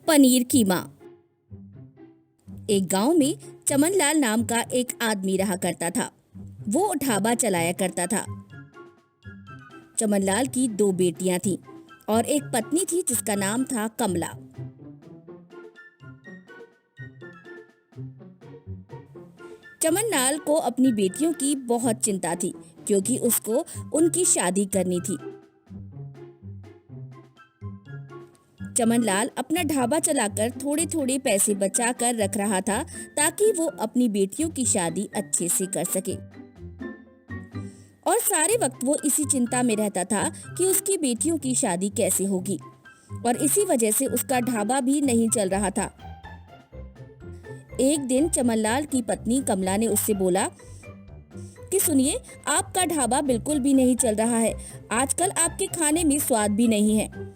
पनीर कीमा। एक गांव में चमनलाल नाम का एक आदमी रहा करता था। वो ढाबा चलाया करता था। चमनलाल की 2 बेटियां थीं और एक पत्नी थी जिसका नाम था कमला। चमनलाल को अपनी बेटियों की बहुत चिंता थी क्योंकि उसको उनकी शादी करनी थी। चमनलाल अपना ढाबा चलाकर थोड़े थोड़े पैसे बचा कर रख रहा था ताकि वो अपनी बेटियों की शादी अच्छे से कर सके। और सारे वक्त वो इसी चिंता में रहता था कि उसकी बेटियों की शादी कैसे होगी, और इसी वजह से उसका ढाबा भी नहीं चल रहा था। एक दिन चमनलाल की पत्नी कमला ने उससे बोला कि सुनिए, आपका ढाबा बिल्कुल भी नहीं चल रहा है। आजकल आपके खाने में स्वाद भी नहीं है।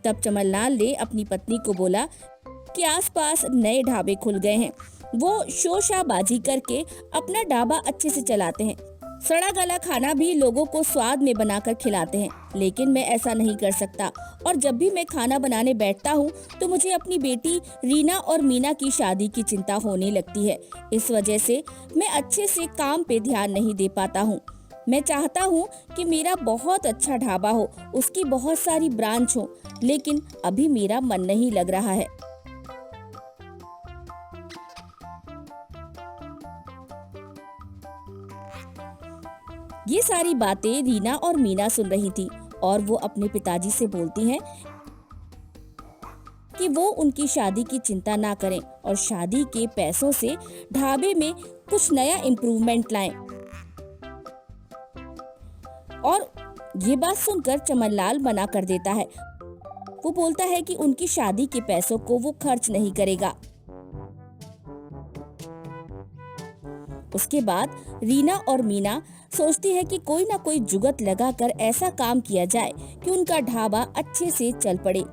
तब चमनलाल ने अपनी पत्नी को बोला कि आसपास नए ढाबे खुल गए हैं। वो शोशाबाजी करके अपना ढाबा अच्छे से चलाते हैं। सड़ा गला खाना भी लोगों को स्वाद में बनाकर खिलाते हैं, लेकिन मैं ऐसा नहीं कर सकता। और जब भी मैं खाना बनाने बैठता हूँ तो मुझे अपनी बेटी रीना और मीना की शादी की चिंता होने लगती है। इस वजह से मैं अच्छे से काम पे ध्यान नहीं दे पाता हूँ। मैं चाहता हूँ कि मेरा बहुत अच्छा ढाबा हो, उसकी बहुत सारी ब्रांच हो, लेकिन अभी मेरा मन नहीं लग रहा है। ये सारी बातें रीना और मीना सुन रही थी और वो अपने पिताजी से बोलती हैं कि वो उनकी शादी की चिंता ना करें और शादी के पैसों से ढाबे में कुछ नया इम्प्रूवमेंट लाएं। और ये बात सुनकर चमनलाल मना कर देता है। वो बोलता है कि उनकी शादी के पैसों को वो खर्च नहीं करेगा। उसके बाद रीना और मीना सोचती है कि कोई ना कोई जुगत लगाकर ऐसा काम किया जाए कि उनका ढाबा अच्छे से चल पड़े,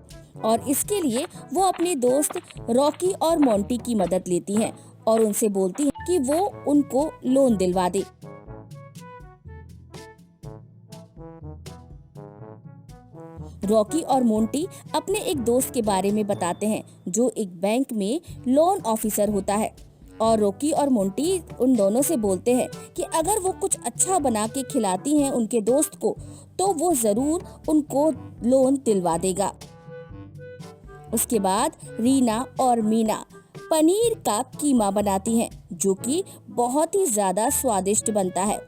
और इसके लिए वो अपने दोस्त रॉकी और मोंटी की मदद लेती हैं और उनसे बोलती है कि वो उनको लोन दिलवा दे। रॉकी और मोंटी अपने एक दोस्त के बारे में बताते हैं जो एक बैंक में लोन ऑफिसर होता है, और रॉकी और मोंटी उन दोनों से बोलते हैं कि अगर वो कुछ अच्छा बना के खिलाती हैं उनके दोस्त को तो वो जरूर उनको लोन दिलवा देगा। उसके बाद रीना और मीना पनीर का कीमा बनाती हैं जो कि बहुत ही ज्यादा स्वादिष्ट बनता है।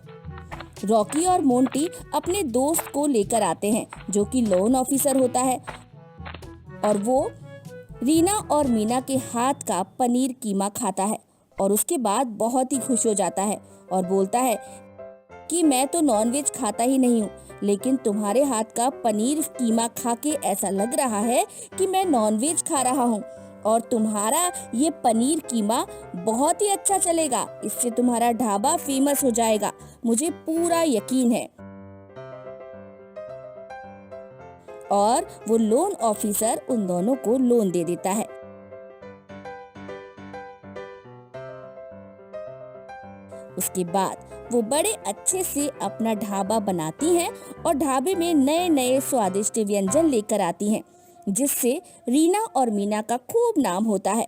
रॉकी और मोंटी अपने दोस्त को लेकर आते हैं जो कि लोन ऑफिसर होता है, और वो रीना और मीना के हाथ का पनीर कीमा खाता है और उसके बाद बहुत ही खुश हो जाता है और बोलता है कि मैं तो नॉनवेज खाता ही नहीं हूँ, लेकिन तुम्हारे हाथ का पनीर कीमा खा के ऐसा लग रहा है कि मैं नॉनवेज खा रहा हूँ, और तुम्हारा ये पनीर कीमा बहुत ही अच्छा चलेगा। इससे तुम्हारा ढाबा फेमस हो जाएगा, मुझे पूरा यकीन है। और वो लोन ऑफिसर उन दोनों को लोन दे देता है। उसके बाद वो बड़े अच्छे से अपना ढाबा बनाती हैं और ढाबे में नए नए स्वादिष्ट व्यंजन लेकर आती हैं, जिससे रीना और मीना का खूब नाम होता है।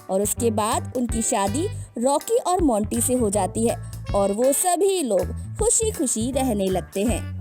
और उसके बाद उनकी शादी रॉकी और मोंटी से हो जाती है और वो सभी लोग खुशी खुशी रहने लगते हैं।